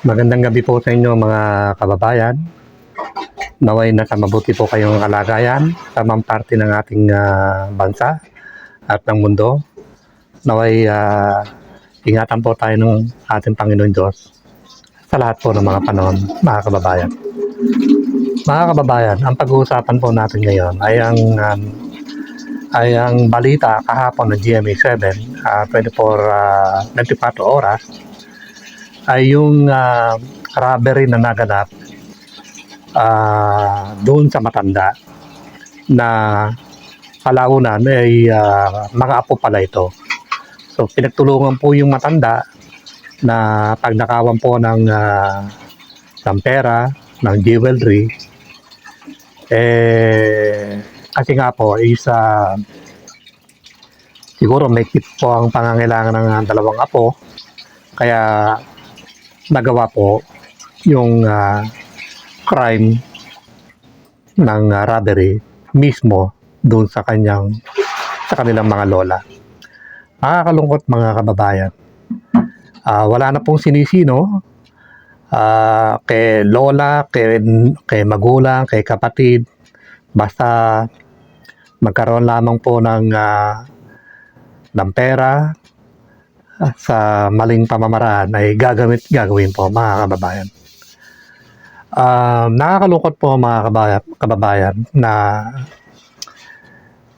Magandang gabi po sa inyo mga kababayan. Naway nasa mabuti po kayong kalagayan sa tamang parte ng ating bansa at ng mundo. Naway ingatan po tayo ng ating Panginoon Diyos sa lahat po ng mga panahon, mga kababayan. Mga kababayan, ang pag-uusapan po natin ngayon ay ang balita kahapon ng GMA7, 24 oras, ay yung robbery na naganap doon sa Matanda na kalaunan ay mga apo pala ito. So pinagtulungan po yung Matanda na pagnakawan po ng pera, ng jewelry, kasi nga po siguro may kit po ang pangangailangan ng dalawang apo, kaya nagawa po yung crime ng robbery mismo doon sa kanilang mga lola. Nakakalungkot mga kababayan. Wala na pong sinisino kay lola, kay magulang, kay kapatid. Basta magkaroon lamang po ng pera sa maling pamamaraan ay gagawin po mga kababayan. Nakakalungkot po mga kababayan na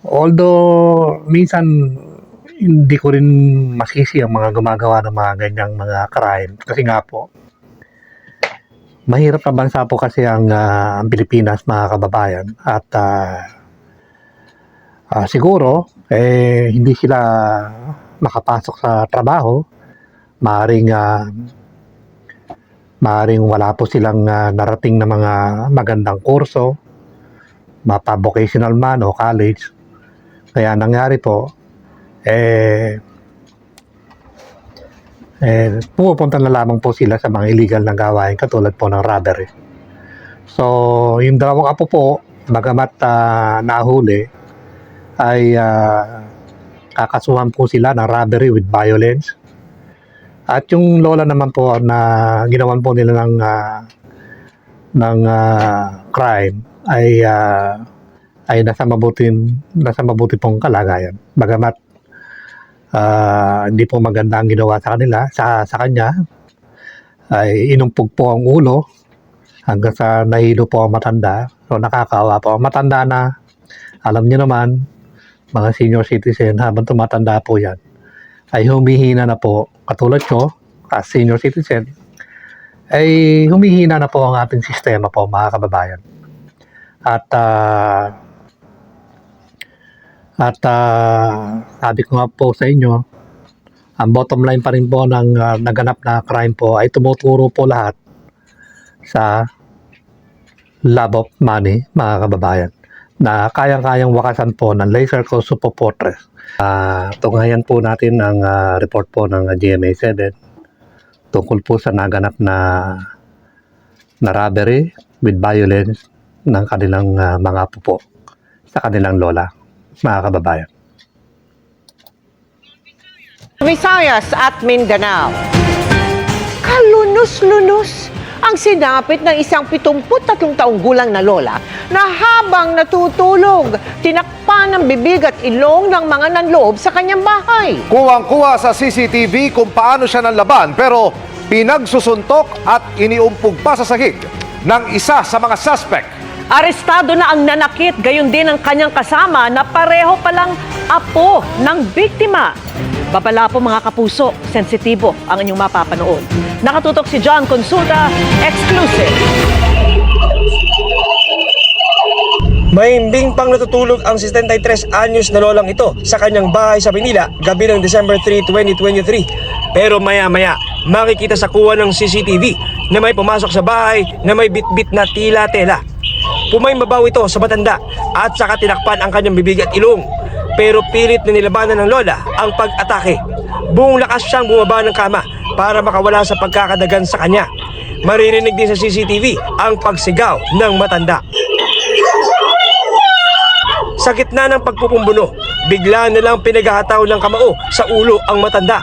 although minsan hindi ko rin masisi ang mga gumagawa ng mga ganyang mga crime, kasi nga po mahirap na bansa po kasi ang Pilipinas mga kababayan, at siguro hindi sila makapasok sa trabaho, maaring wala po silang narating na mga magandang kurso, mapa-vocational man o college. Kaya nangyari po, pumupunta na lamang po sila sa mga illegal na gawain katulad po ng robbery. So, yung dalawang apo po, bagamat nahuli, ay kakasuhan po sila ng robbery with violence. At yung lola naman po na ginawan po nila ng crime ay nasa mabuti pong kalagayan. Bagamat hindi po maganda ang ginawa sa kanila, sa kanya, ay inumpog po ang ulo hanggang sa nahilo po ang Matanda. So nakakaawa po ang Matanda na, alam niyo naman, mga senior citizen, habang tumatanda po yan, ay humihina na po, katulad ko, as senior citizen, ay humihina na po ang ating sistema po mga kababayan. At sabi ko nga po sa inyo, ang bottom line pa rin po ng naganap na crime po ay tumuturo po lahat sa love of money mga kababayan, na kayang-kayang wakasan po ng laser close super fortress. Tunghayan po natin ang report po ng GMA7 tungkol po sa naganap na robbery with violence ng kanilang mga apo po sa kanilang lola, mga kababayan. Visayas at Mindanao. Kalunos-lunos ang sinapit ng isang 73 taong gulang na lola na habang natutulog, tinakpan ng bibig at ilong ng mga nanloob sa kanyang bahay. Kuwang-kuwa sa CCTV kung paano siya nanlaban, pero pinagsusuntok at iniumpog pa sa sahig ng isa sa mga suspect. Arestado na ang nanakit, gayon din ang kanyang kasama na pareho palang apo ng biktima. Babala po mga kapuso, sensitibo ang inyong mapapanood. Nakatutok si John Consulta, exclusive. Mahimbing pang natutulog ang 73 anyos na lolang ito sa kanyang bahay sa Manila gabi ng December 3, 2023. Pero maya-maya, makikita sa kuha ng CCTV na may pumasok sa bahay na may bitbit na tila-tela. Pumaymabaw ito sa Matanda at saka tinakpan ang kanyang bibig at ilong. Pero pilit na nilabanan ng lola ang pag-atake. Buong lakas siyang bumaba ng kama para makawala sa pagkakadagan sa kanya. Maririnig din sa CCTV ang pagsigaw ng Matanda. Sa gitna ng pagpupumbuno, bigla nilang pinaghahataw ng kamao sa ulo ang Matanda.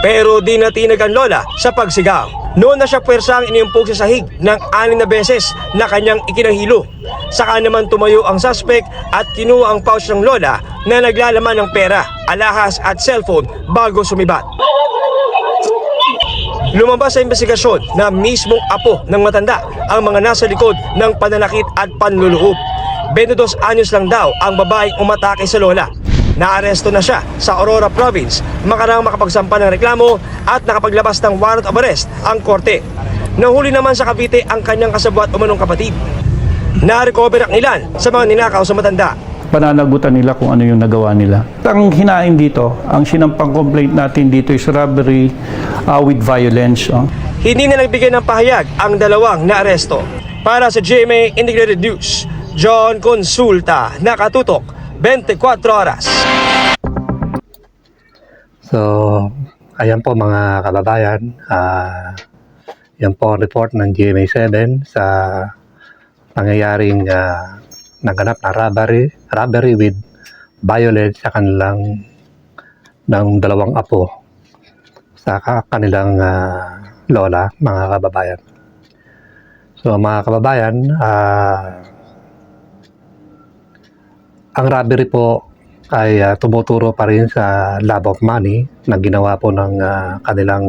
Pero di natinag ang lola sa pagsigaw. Noon na siya pwersang iniumpog sa sahig ng 6 na beses na kanyang ikinahilo. Saka naman tumayo ang suspect at kinuha ang pouch ng lola na naglalaman ng pera, alahas at cellphone bago sumibat. Lumabas sa investigasyon na mismong apo ng matanda ang mga nasa likod ng pananakit at panluloob. 22 anyos lang daw ang babaeng umatake sa lola. Naaresto na siya sa Aurora Province makarang makapagsampa ng reklamo at nakapaglabas ng warrant of arrest ang korte. Nahuli naman sa Cavite ang kanyang kasabwat umanong kapatid. Na-recover ang ilan sa mga ninakaw sa matanda. Pananagutan nila kung ano yung nagawa nila. Ang hinaing dito, ang sinampang complaint natin dito is robbery with violence. Hindi na nagbigay ng pahayag ang dalawang naaresto. Para sa GMA Integrated News, John Consulta, nakatutok 24 oras. So, ayan po mga kababayan. Yan po ang report ng GMA7 sa pangyayaring naganap na robbery with violence sa kanilang ng dalawang apo sa kanilang lola, mga kababayan. So mga kababayan, ang robbery po ay tumuturo pa rin sa love of money na ginawa po ng kanilang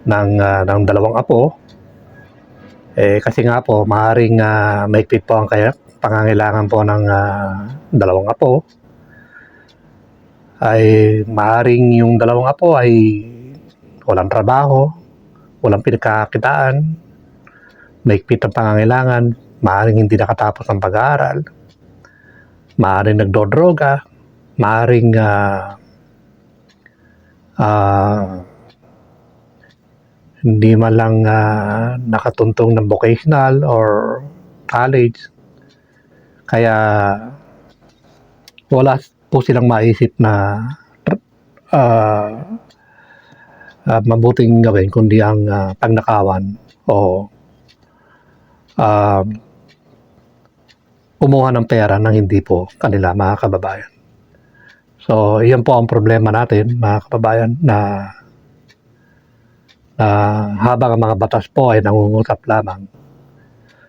ng dalawang apo. Kasi nga po, maaaring maigpit po ang pangangailangan po ng dalawang apo. Ay maaaring yung dalawang apo ay walang trabaho, walang pinagkakitaan, maigpit ang pangangailangan, maaaring hindi nakatapos ang pag-aaral, maaaring nagdodroga, maaaring hindi man lang nakatuntong ng vocational or college. Kaya wala po silang maisip na mabuting gawin kundi ang pagnakawan o kumuha ng pera ng hindi po kanila, mga kababayan. So, iyan po ang problema natin, mga kababayan, na habang ang mga batas po ay nangungusap lamang.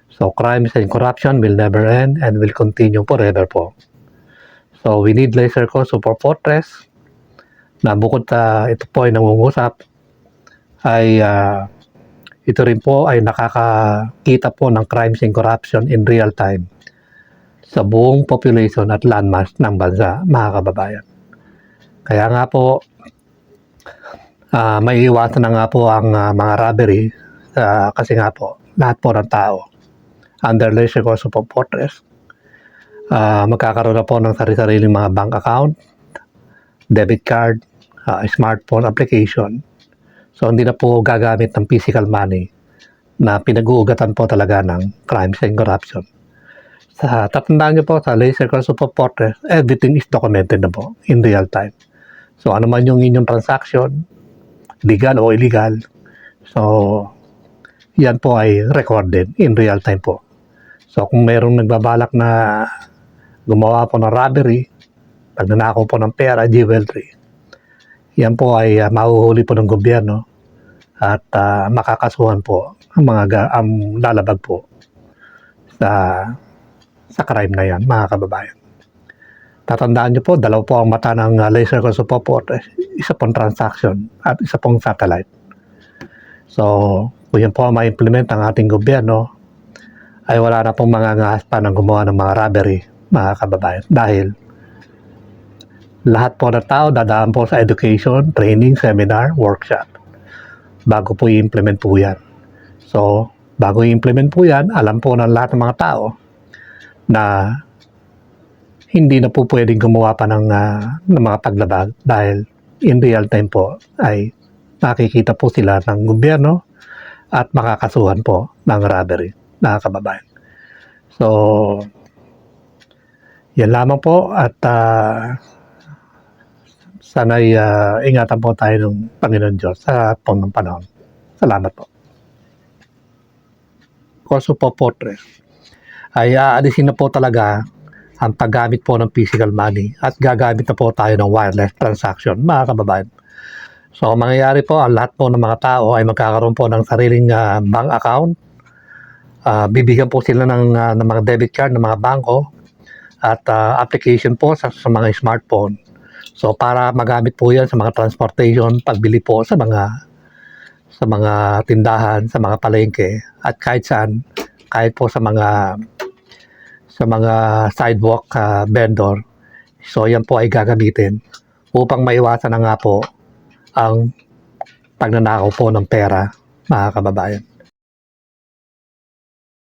So, crimes and corruption will never end and will continue forever po. So, we need Laser Co Super Fortress na bukod sa ito po ay nangungusap, ay ito rin po ay nakakakita po ng crimes and corruption in real time sa buong population at landmass ng bansa, mga kababayan. Kaya nga po, may iwasan na nga po ang mga robbery kasi nga po, lahat po ng tao under Laser Co Super Fortress magkakaroon na po ng sarili-sariling mga bank account, debit card, smartphone application. So hindi na po gagamit ng physical money na pinag-uugatan po talaga ng crimes and corruption. Tatandaan niyo po sa Laser Co Super Fortress, everything is documented na po in real time. So ano man yung inyong transaction, legal o illegal, so yan po ay recorded in real time po. So kung mayroong nagbabalak na gumawa po ng robbery, pagnanakaw po ng pera, jewelry, yan po ay mahuhuli po ng gobyerno at makakasuhan po ang lalabag po sa crime na yan, mga kababayan. Tatandaan nyo po, dalawa po ang mata ng Laser Co Super Fortress, isa pong transaction at isa pong satellite. So, kung yan po ang ma-implement ng ating gobyerno, ay wala na pong mga ngahas pa ng gumawa ng mga robbery, mga kababayan. Dahil lahat po ng tao dadaan po sa education, training, seminar, workshop bago po i-implement po yan. So, bago i-implement po yan, alam po ng lahat ng mga tao na hindi na po pwedeng gumawa pa ng mga paglabag dahil in real time po ay nakikita po sila ng gobyerno at makakasuhan po ng robbery, mga kababayan. So, yan lamang po at sana'y ingatan po tayo ng Panginoon Diyos sa ng panahon. Salamat po. Also po Fortress ay aalisin na po talaga ang paggamit po ng physical money at gagamit na po tayo ng wireless transaction, mga kababayan. So, ang mangyayari po, ang lahat po ng mga tao ay magkakaroon po ng sariling bank account. Bibigyan po sila ng mga debit card ng mga bangko at application po sa mga smartphone. So, para magamit po yan sa mga transportation, pagbili po sa mga tindahan, sa mga palengke at kahit saan, kahit po sa mga sidewalk vendor. So, yan po ay gagamitin upang maiwasan na nga po ang pagnanakaw po ng pera, mga kababayan.